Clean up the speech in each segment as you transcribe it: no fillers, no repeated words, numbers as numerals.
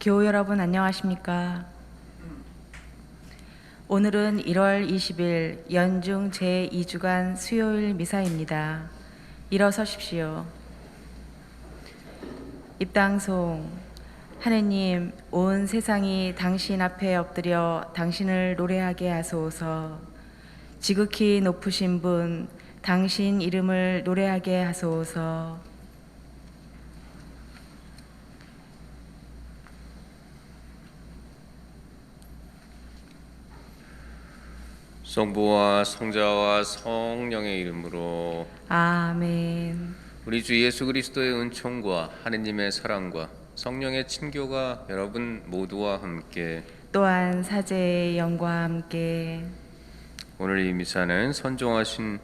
교우 여러분 안녕하십니까? 오늘은 1월 20일 연중 제2주간 수요일 미사입니다. 일어서십시오. 입당송. 하느님, 온 세상이 당신 앞에 엎드려 당신을 노래하게 하소서. 지극히 높으신 분, 당신 이름을 노래하게 하소서. 성부와 성자와 성령의 이름으로 아멘. 우리 주 예수 그리스도의 은총과 하느님의 사랑과 성령의 친교가 여러분 모두와 함께 또한 사제의 영과 함께 오늘 이 미사는 선종하신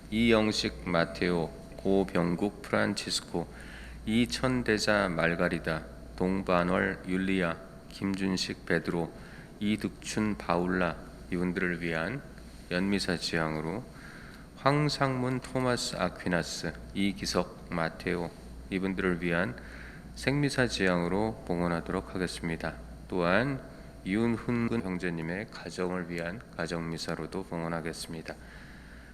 이영식 마테오, 고병국 프란치스코, 이천대자 말가리다, 동반월 율리아, 김준식 베드로, 이득춘 바울라 이분들을 위한 연미사 지향으로 황상문 토마스 아퀴나스, 이기석 마테오 이분들을 위한 생미사 지향으로 봉헌하도록 하겠습니다. 또한 윤훈근 형제님의 가정을 위한 가정미사로도 봉헌하겠습니다.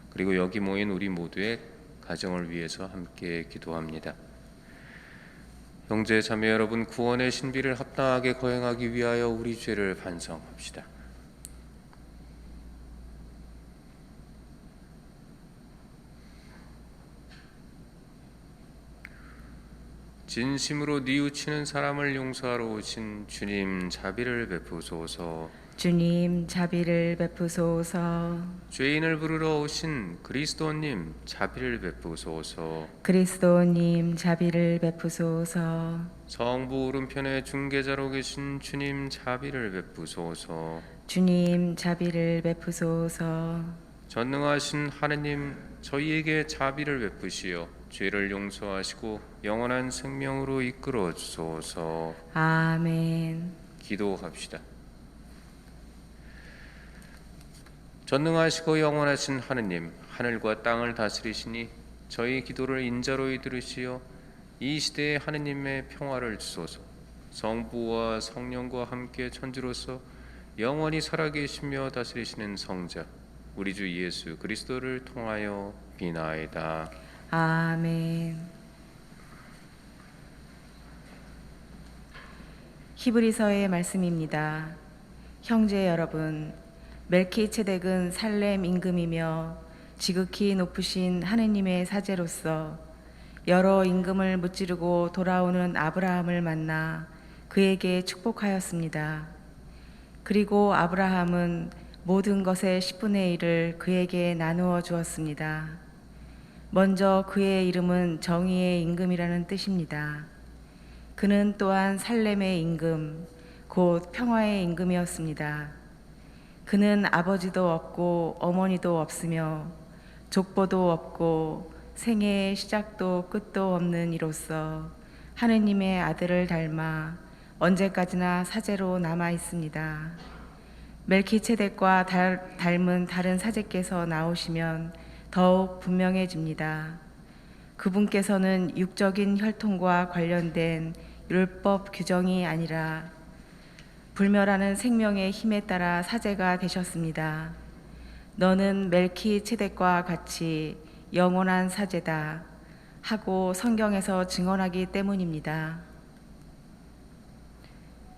그리고 여기 모인 우리 모두의 가정을 위해서 함께 기도합니다. 형제 자매 여러분, 구원의 신비를 합당하게 거행하기 위하여 우리 죄를 반성합시다. 진심으로 뉘우치는 사람을 용서하러 오신 주님 자비를 베푸소서. 주님 자비를 베푸소서. 죄인을 부르러 오신 그리스도님 자비를 베푸소서. 그리스도님 자비를 베푸소서. 성부 오른편에 중개자로 계신 주님 자비를 베푸소서. 주님 자비를 베푸소서. 전능하신 하느님 저희에게 자비를 베푸시어 죄를 용서하시고 영원한 생명으로 이끌어 주소서. 아멘. 기도합시다. 전능하시고 영원하신 하느님, 하늘과 땅을 다스리시니 저희 기도를 인자로이 들으시어 이 시대에 하느님의 평화를 주소서. 성부와 성령과 함께 천주로서 영원히 살아계시며 다스리시는 성자 우리 주 예수 그리스도를 통하여 비나이다. 아멘. 히브리서의 말씀입니다. 형제 여러분, 멜키ጼ덱은 살렘 임금이며 지극히 높으신 하느님의 사제로서 여러 임금을 무찌르고 돌아오는 아브라함을 만나 그에게 축복하였습니다. 그리고 아브라함은 모든 것의 10분의 1을 그에게 나누어 주었습니다. 먼저 그의 이름은 정의의 임금이라는 뜻입니다. 그는 또한 살렘의 임금, 곧 평화의 임금이었습니다. 그는 아버지도 없고 어머니도 없으며 족보도 없고 생애의 시작도 끝도 없는 이로써 하느님의 아들을 닮아 언제까지나 사제로 남아 있습니다. 멜키ጼ덱과 닮은 다른 사제께서 나오시면 더욱 분명해집니다. 그분께서는 육적인 혈통과 관련된 율법 규정이 아니라 불멸하는 생명의 힘에 따라 사제가 되셨습니다. 너는 멜키ጼ덱과 같이 영원한 사제다 하고 성경에서 증언하기 때문입니다.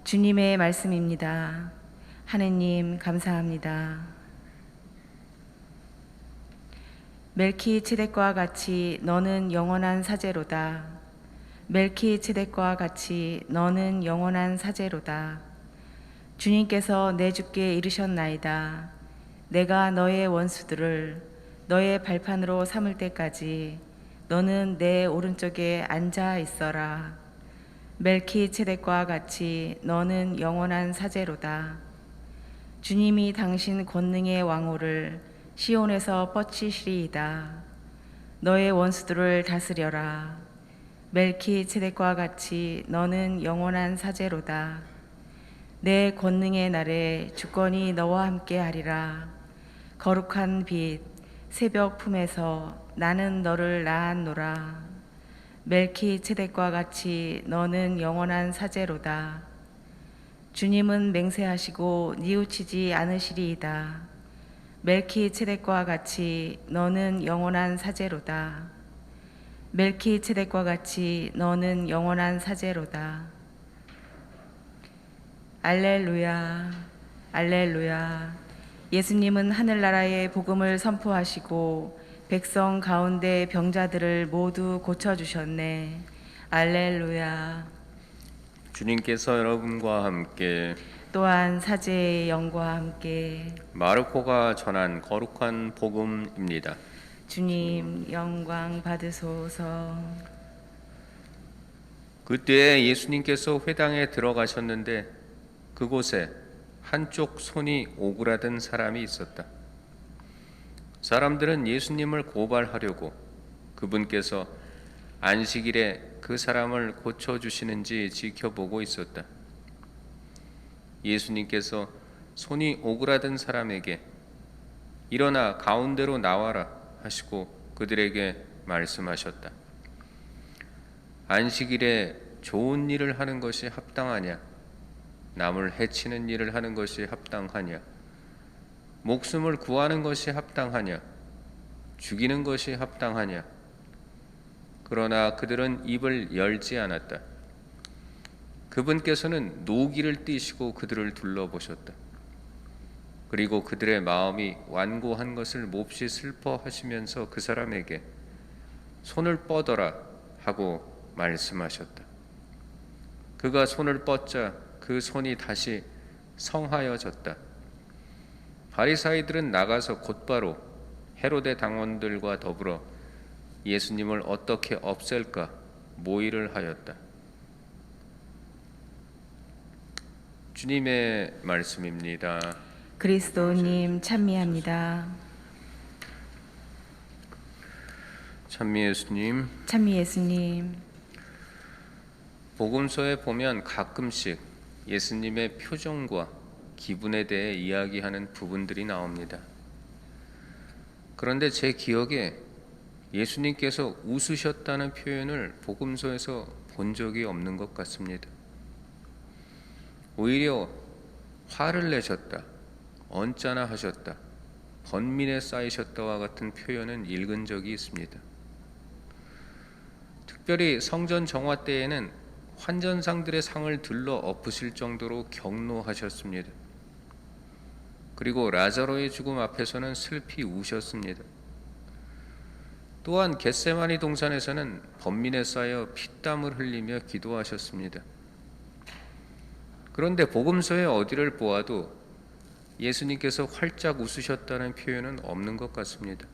주님의 말씀입니다. 하느님 감사합니다. 멜키ጼ덱과 같이 너는 영원한 사제로다. 멜키ጼ덱과 같이 너는 영원한 사제로다. 주님께서 내 주께 이르셨나이다. 내가 너의 원수들을 너의 발판으로 삼을 때까지 너는 내 오른쪽에 앉아 있어라. 멜키ጼ덱과 같이 너는 영원한 사제로다. 주님이 당신 권능의 왕호를 시온에서 뻗치시리이다. 너의 원수들을 다스려라. 멜키ጼ덱과 같이 너는 영원한 사제로다. 내 권능의 날에 주권이 너와 함께 하리라. 거룩한 빛 새벽 품에서 나는 너를 낳았노라. 멜키ጼ덱과 같이 너는 영원한 사제로다. 주님은 맹세하시고 뉘우치지 않으시리이다. 멜키ጼ덱과 같이 너는 영원한 사제로다. 멜키ጼ덱과 같이 너는 영원한 사제로다. 알렐루야, 알렐루야. 예수님은 하늘나라의 복음을 선포하시고 백성 가운데 병자들을 모두 고쳐주셨네. 알렐루야. 주님께서 여러분과 함께 또한 사제의 영과 함께 마르코가 전한 거룩한 복음입니다. 주님 영광 받으소서. 그때 예수님께서 회당에 들어가셨는데 그곳에 한쪽 손이 오그라든 사람이 있었다. 사람들은 예수님을 고발하려고 그분께서 안식일에 그 사람을 고쳐주시는지 지켜보고 있었다. 예수님께서 손이 오그라든 사람에게 일어나 가운데로 나와라 하시고 그들에게 말씀하셨다. 안식일에 좋은 일을 하는 것이 합당하냐? 남을 해치는 일을 하는 것이 합당하냐? 목숨을 구하는 것이 합당하냐? 죽이는 것이 합당하냐? 그러나 그들은 입을 열지 않았다. 그분께서는 노기를 띠시고 그들을 둘러보셨다. 그리고 그들의 마음이 완고한 것을 몹시 슬퍼하시면서 그 사람에게 손을 뻗어라 하고 말씀하셨다. 그가 손을 뻗자 그 손이 다시 성하여졌다. 바리사이들은 나가서 곧바로 헤로데 당원들과 더불어 예수님을 어떻게 없앨까 모의를 하였다. 주님의 말씀입니다. 그리스도님 찬미합니다. 찬미 예수님. 찬미 예수님. 복음서에 보면 가끔씩 예수님의 표정과 기분에 대해 이야기하는 부분들이 나옵니다. 그런데 제 기억에 예수님께서 웃으셨다는 표현을 복음서에서 본 적이 없는 것 같습니다. 오히려 화를 내셨다, 언짢아 하셨다, 번민에 쌓이셨다와 같은 표현은 읽은 적이 있습니다. 특별히 성전 정화 때에는 환전상들의 상을 들러 엎으실 정도로 격노하셨습니다. 그리고 라자로의 죽음 앞에서는 슬피 우셨습니다. 또한 겟세마니 동산에서는 번민에 쌓여 피땀을 흘리며 기도하셨습니다. 그런데 복음서의 어디를 보아도 예수님께서 활짝 웃으셨다는 표현은 없는 것 같습니다.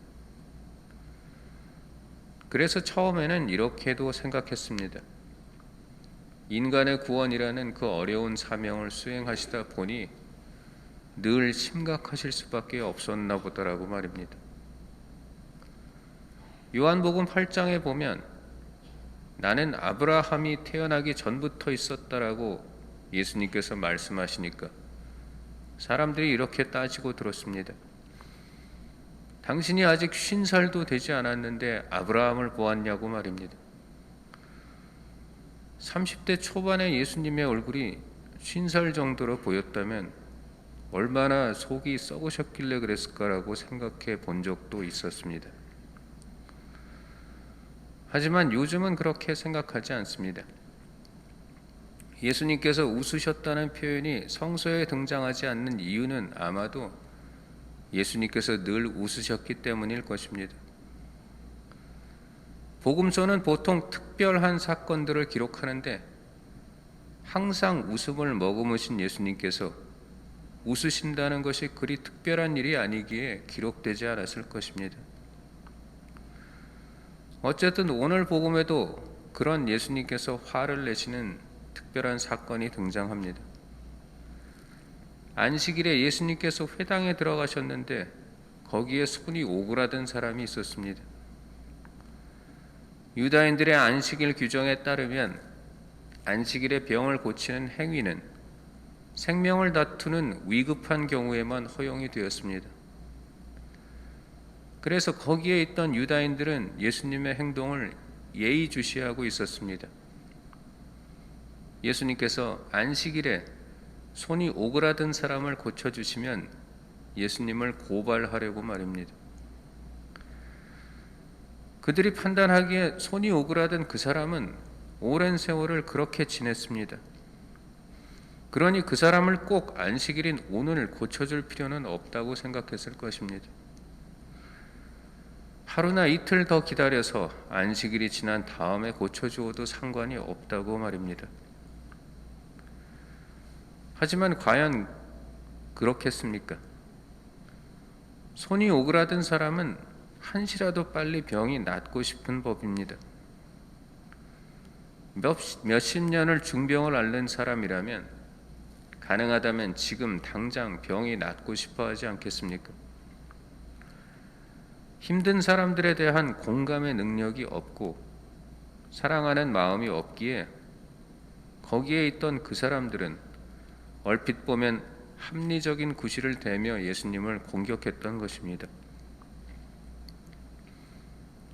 그래서 처음에는 이렇게도 생각했습니다. 인간의 구원이라는 그 어려운 사명을 수행하시다 보니 늘 심각하실 수밖에 없었나 보다라고 말입니다. 요한복음 8장에 보면 나는 아브라함이 태어나기 전부터 있었다라고 예수님께서 말씀하시니까 사람들이 이렇게 따지고 들었습니다. 당신이 아직 50살도 되지 않았는데 아브라함을 보았냐고 말입니다. 30대 초반의 예수님의 얼굴이 50살 정도로 보였다면 얼마나 속이 썩으셨길래 그랬을까라고 생각해 본 적도 있었습니다. 하지만 요즘은 그렇게 생각하지 않습니다. 예수님께서 웃으셨다는 표현이 성서에 등장하지 않는 이유는 아마도 예수님께서 늘 웃으셨기 때문일 것입니다. 복음서는 보통 특별한 사건들을 기록하는데 항상 웃음을 머금으신 예수님께서 웃으신다는 것이 그리 특별한 일이 아니기에 기록되지 않았을 것입니다. 어쨌든 오늘 복음에도 그런 예수님께서 화를 내시는 특별한 사건이 등장합니다. 안식일에 예수님께서 회당에 들어가셨는데 거기에 손이 오그라든 사람이 있었습니다. 유다인들의 안식일 규정에 따르면 안식일에 병을 고치는 행위는 생명을 다투는 위급한 경우에만 허용이 되었습니다. 그래서 거기에 있던 유다인들은 예수님의 행동을 예의주시하고 있었습니다. 예수님께서 안식일에 손이 오그라든 사람을 고쳐주시면 예수님을 고발하려고 말입니다. 그들이 판단하기에 손이 오그라든 그 사람은 오랜 세월을 그렇게 지냈습니다. 그러니 그 사람을 꼭 안식일인 오늘 고쳐줄 필요는 없다고 생각했을 것입니다. 하루나 이틀 더 기다려서 안식일이 지난 다음에 고쳐주어도 상관이 없다고 말입니다. 하지만 과연 그렇겠습니까? 손이 오그라든 사람은 한시라도 빨리 병이 낫고 싶은 법입니다. 몇십 년을 중병을 앓는 사람이라면 가능하다면 지금 당장 병이 낫고 싶어 하지 않겠습니까? 힘든 사람들에 대한 공감의 능력이 없고 사랑하는 마음이 없기에 거기에 있던 그 사람들은 얼핏 보면 합리적인 구실을 대며 예수님을 공격했던 것입니다.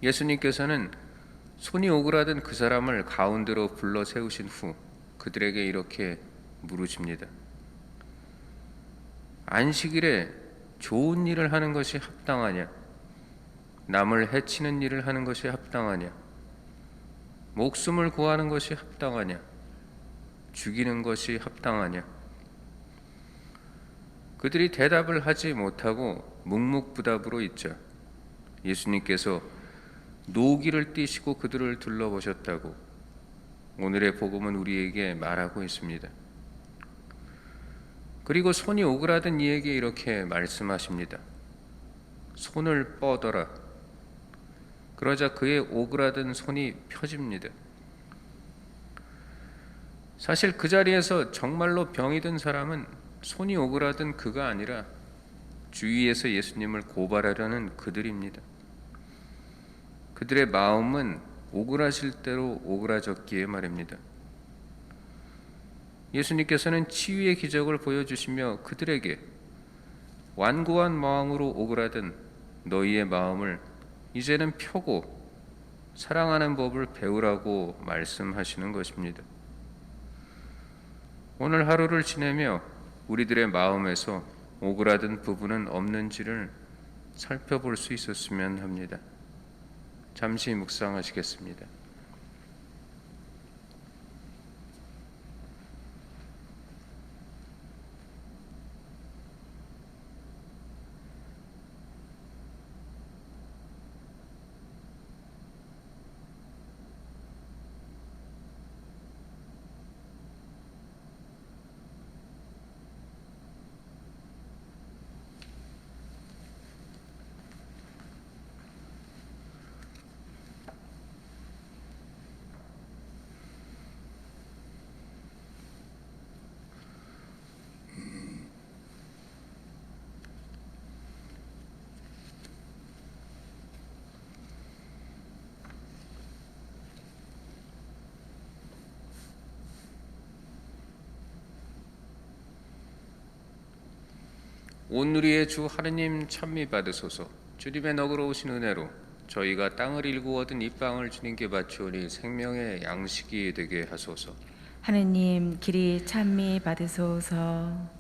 예수님께서는 손이 오그라든 그 사람을 가운데로 불러 세우신 후 그들에게 이렇게 물으십니다. 안식일에 좋은 일을 하는 것이 합당하냐? 남을 해치는 일을 하는 것이 합당하냐? 목숨을 구하는 것이 합당하냐? 죽이는 것이 합당하냐? 그들이 대답을 하지 못하고 묵묵부답으로 있자 예수님께서 노기를 띠시고 그들을 둘러보셨다고 오늘의 복음은 우리에게 말하고 있습니다. 그리고 손이 오그라든 이에게 이렇게 말씀하십니다. 손을 뻗어라. 그러자 그의 오그라든 손이 펴집니다. 사실 그 자리에서 정말로 병이 든 사람은 손이 오그라든 그가 아니라 주위에서 예수님을 고발하려는 그들입니다. 그들의 마음은 오그라질 대로 오그라졌기에 말입니다. 예수님께서는 치유의 기적을 보여주시며 그들에게 완고한 마음으로 오그라든 너희의 마음을 이제는 펴고 사랑하는 법을 배우라고 말씀하시는 것입니다. 오늘 하루를 지내며 우리들의 마음에서 오그라든 부분은 없는지를 살펴볼 수 있었으면 합니다. 잠시 묵상하시겠습니다. 온누리의 주 하느님 찬미 받으소서. 주님의 너그러우신 은혜로 저희가 땅을 일구 얻은 이 빵을 주님께 바치오니 생명의 양식이 되게 하소서. 하느님 길이 찬미 받으소서.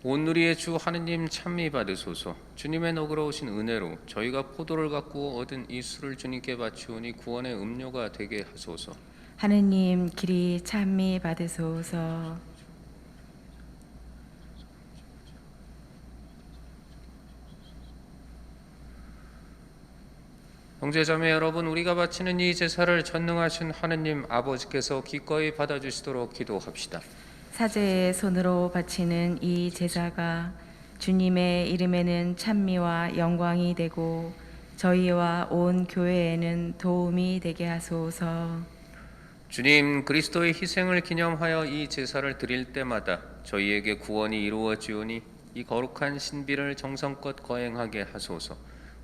온누리의 주 하느님 찬미 받으소서. 주님의 너그러우신 은혜로 저희가 포도를 갖고 얻은 이 술을 주님께 바치오니 구원의 음료가 되게 하소서. 하느님 길이 찬미 받으소서. 형제자매 여러분, 우리가 바치는 이 제사를 전능하신 하느님 아버지께서 기꺼이 받아주시도록 기도합시다. 사제의 손으로 바치는 이 제사가 주님의 이름에는 찬미와 영광이 되고 저희와 온 교회에는 도움이 되게 하소서. 주님, 그리스도의 희생을 기념하여 이 제사를 드릴 때마다 저희에게 구원이 이루어지오니 이 거룩한 신비를 정성껏 거행하게 하소서.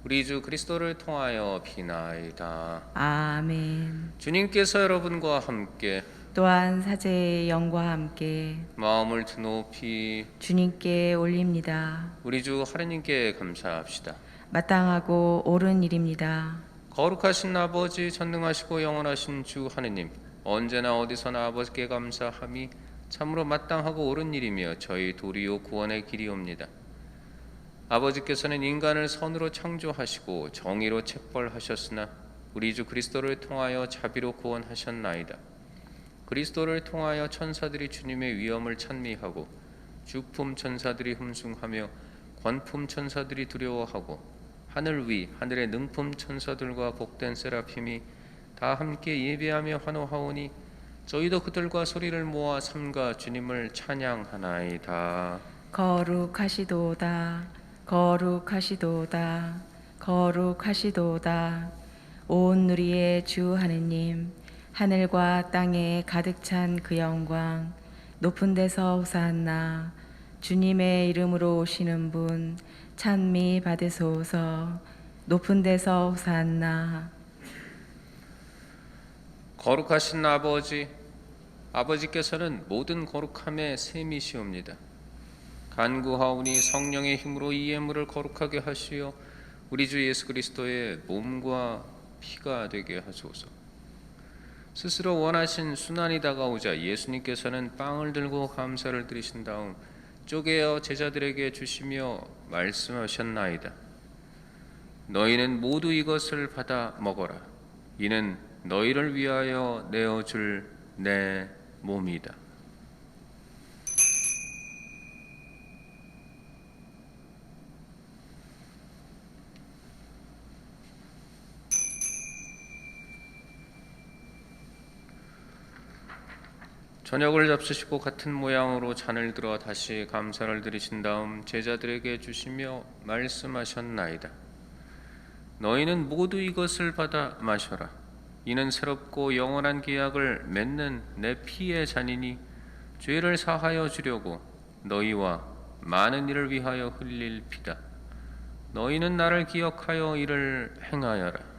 우리 주 그리스도를 통하여 비나이다. 아멘. 주님께서 여러분과 함께 또한 사제의 영과 함께 마음을 드높이 주님께 올립니다. 우리 주 하느님께 감사합시다. 마땅하고 옳은 일입니다. 거룩하신 아버지, 전능하시고 영원하신 주 하느님, 언제나 어디서나 아버지께 감사함이 참으로 마땅하고 옳은 일이며 저희 도리요 구원의 길이옵니다. 아버지께서는 인간을 선으로 창조하시고 정의로 책벌하셨으나 우리 주 그리스도를 통하여 자비로 구원하셨나이다. 그리스도를 통하여 천사들이 주님의 위엄을 찬미하고 주품 천사들이 흠숭하며 권품 천사들이 두려워하고 하늘 위 하늘의 능품 천사들과 복된 세라핌이 다 함께 예배하며 환호하오니 저희도 그들과 소리를 모아 삼가 주님을 찬양하나이다. 거룩하시도다. 거룩하시도다. 거룩하시도다. 온 누리의 주 하느님, 하늘과 땅에 가득 찬 그 영광, 높은 데서 호산나. 주님의 이름으로 오시는 분 찬미 받으소서. 높은 데서 호산나. 거룩하신 아버지, 아버지께서는 모든 거룩함의 셈이시옵니다. 간구하오니 성령의 힘으로 이 예물을 거룩하게 하시어 우리 주 예수 그리스도의 몸과 피가 되게 하소서. 스스로 원하신 순환이 다가오자 예수님께서는 빵을 들고 감사를 드리신 다음 쪼개어 제자들에게 주시며 말씀하셨나이다. 너희는 모두 이것을 받아 먹어라. 이는 너희를 위하여 내어줄 내 몸이다. 저녁을 잡수시고 같은 모양으로 잔을 들어 다시 감사를 드리신 다음 제자들에게 주시며 말씀하셨나이다. 너희는 모두 이것을 받아 마셔라. 이는 새롭고 영원한 계약을 맺는 내 피의 잔이니 죄를 사하여 주려고 너희와 많은 이를 위하여 흘릴 피다. 너희는 나를 기억하여 이를 행하여라.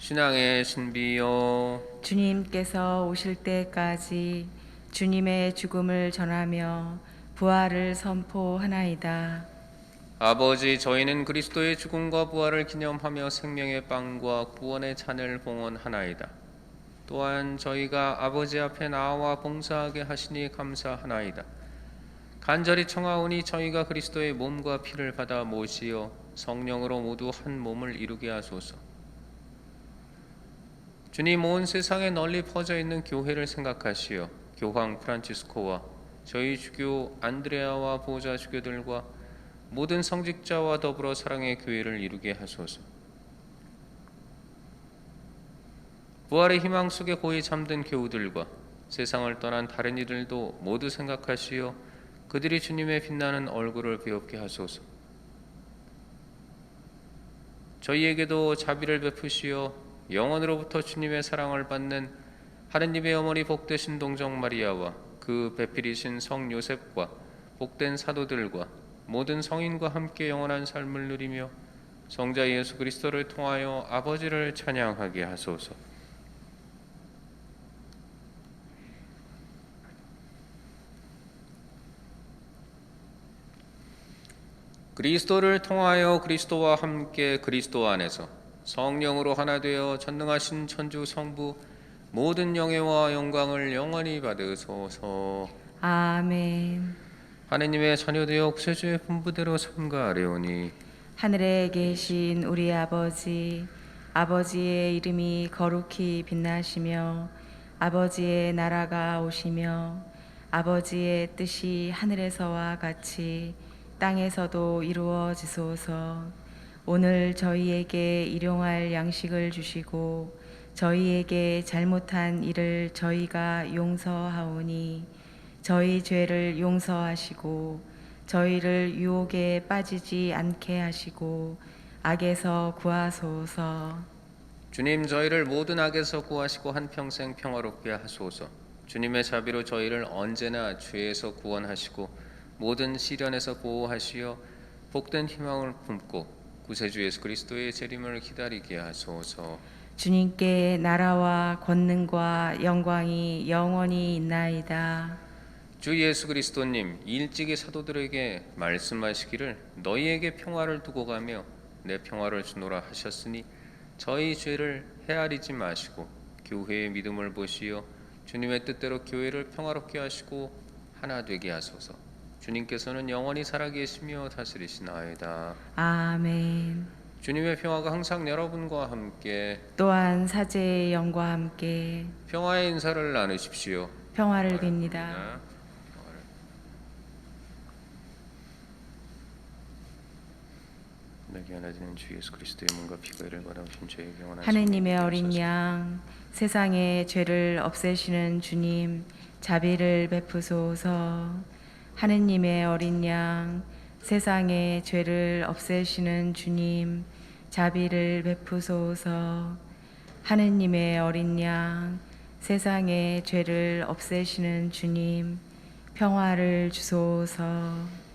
신앙의 신비요, 주님께서 오실 때까지 주님의 죽음을 전하며 부활을 선포하나이다. 아버지, 저희는 그리스도의 죽음과 부활을 기념하며 생명의 빵과 구원의 잔을 봉헌하나이다. 또한 저희가 아버지 앞에 나와 봉사하게 하시니 감사하나이다. 간절히 청하오니 저희가 그리스도의 몸과 피를 받아 모시어 성령으로 모두 한 몸을 이루게 하소서. 주님, 온 세상에 널리 퍼져 있는 교회를 생각하시어 교황 프란치스코와 저희 주교 안드레아와 보좌 주교들과 모든 성직자와 더불어 사랑의 교회를 이루게 하소서. 부활의 희망 속에 고이 잠든 교우들과 세상을 떠난 다른 이들도 모두 생각하시어 그들이 주님의 빛나는 얼굴을 배웁게 하소서. 저희에게도 자비를 베푸시어 영원으로부터 주님의 사랑을 받는 하느님의 어머니 복되신 동정 마리아와 그 배필이신 성 요셉과 복된 사도들과 모든 성인과 함께 영원한 삶을 누리며 성자 예수 그리스도를 통하여 아버지를 찬양하게 하소서. 그리스도를 통하여 그리스도와 함께 그리스도 안에서 성령으로 하나 되어 전능하신 천주 성부 모든 영예와 영광을 영원히 받으소서. 아멘. 하느님의 자녀되어 구세주의 분부대로 삼가하려니 하늘에 계신 우리 아버지, 아버지의 이름이 거룩히 빛나시며 아버지의 나라가 오시며 아버지의 뜻이 하늘에서와 같이 땅에서도 이루어지소서. 오늘 저희에게 일용할 양식을 주시고 저희에게 잘못한 일을 저희가 용서하오니 저희 죄를 용서하시고 저희를 유혹에 빠지지 않게 하시고 악에서 구하소서. 주님, 저희를 모든 악에서 구하시고 한평생 평화롭게 하소서. 주님의 자비로 저희를 언제나 죄에서 구원하시고 모든 시련에서 보호하시어 복된 희망을 품고 구세주 예수 그리스도의 재림을 기다리게 하소서. 주님께 나라와 권능과 영광이 영원히 있나이다. 주 예수 그리스도님, 일찍이 사도들에게 말씀하시기를 너희에게 평화를 두고 가며 내 평화를 주노라 하셨으니 저희 죄를 헤아리지 마시고 교회의 믿음을 보시어 주님의 뜻대로 교회를 평화롭게 하시고 하나 되게 하소서. 주님께서는 영원히 살아계시며 다스리시나이다. 아멘. 주님의 평화가 항상 여러분과 함께, 또한 사제의 영과 함께 평화의 인사를 나누십시오. 평화를 빕니다. 평화를. 내게 하나 되는 주 예수 그리스도의 몸과 피가 이를 받아오신 저에게 영원한 하느님의 생명을 어린 주옵소서. 양, 세상의 죄를 없애시는 주님, 자비를 베푸소서. 하느님의 어린 양, 세상의 죄를 없애시는 주님, 자비를 베푸소서. 하느님의 어린 양, 세상의 죄를 없애시는 주님, 평화를 주소서.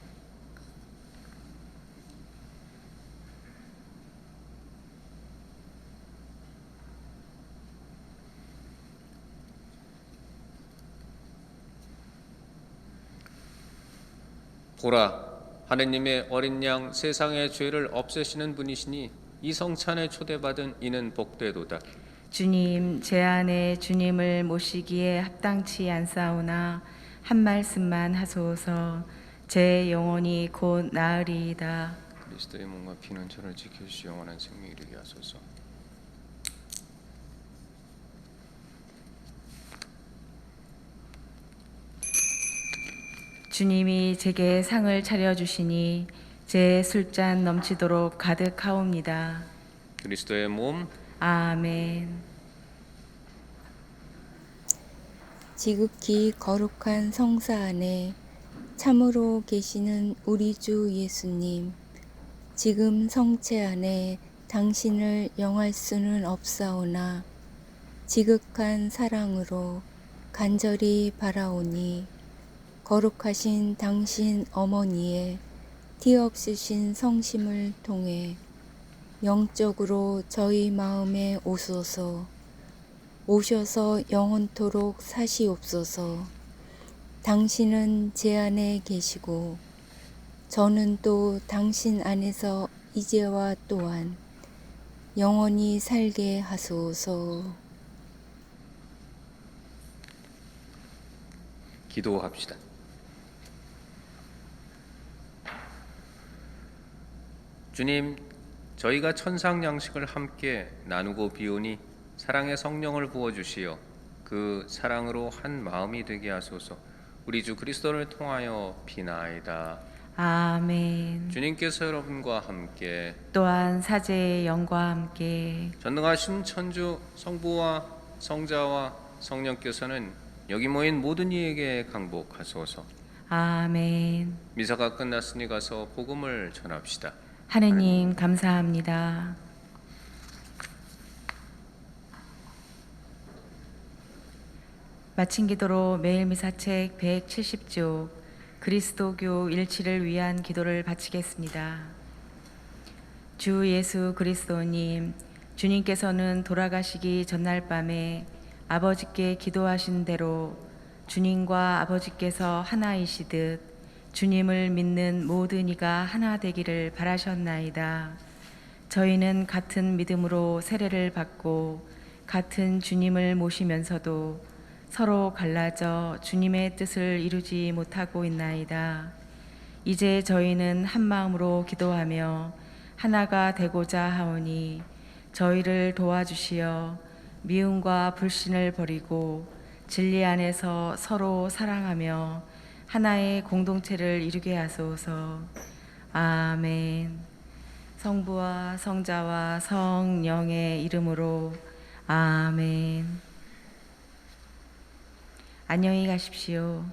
보라, 하느님의 어린 양 세상의 죄를 없애시는 분이시니 이 성찬에 초대받은 이는 복되도다. 주님, 제 안에 주님을 모시기에 합당치 않사오나 한 말씀만 하소서. 제 영혼이 곧 나으리이다. 그리스도의 몸과 피는 저를 지켜주시 영원한 생명에 이르게 하소서. 주님이 제게 상을 차려주시니 제 술잔 넘치도록 가득하옵니다. 그리스도의 몸, 아멘. 지극히 거룩한 성사 안에 참으로 계시는 우리 주 예수님, 지금 성체 안에 당신을 영할 수는 없사오나 지극한 사랑으로 간절히 바라오니 거룩하신 당신 어머니의 티 없으신 성심을 통해 영적으로 저희 마음에 오소서. 오셔서 영원토록 사시옵소서. 당신은 제 안에 계시고 저는 또 당신 안에서 이제와 또한 영원히 살게 하소서. 기도합시다. 주님, 저희가 천상 양식을 함께 나누고 비우니 사랑의 성령을 부어주시어 그 사랑으로 한 마음이 되게 하소서. 우리 주 그리스도를 통하여 비나이다. 아멘. 주님께서 여러분과 함께 또한 사제의 영과 함께 전능하신 천주 성부와 성자와 성령께서는 여기 모인 모든 이에게 강복하소서. 아멘. 미사가 끝났으니 가서 복음을 전합시다. 하느님 감사합니다. 마친 기도로 매일 미사책 170조 그리스도교 일치를 위한 기도를 바치겠습니다. 주 예수 그리스도님, 주님께서는 돌아가시기 전날 밤에 아버지께 기도하신 대로 주님과 아버지께서 하나이시듯 주님을 믿는 모든 이가 하나 되기를 바라셨나이다. 저희는 같은 믿음으로 세례를 받고 같은 주님을 모시면서도 서로 갈라져 주님의 뜻을 이루지 못하고 있나이다. 이제 저희는 한 마음으로 기도하며 하나가 되고자 하오니 저희를 도와주시어 미움과 불신을 버리고 진리 안에서 서로 사랑하며 하나의 공동체를 이루게 하소서. 아멘. 성부와 성자와 성령의 이름으로 아멘. 안녕히 가십시오.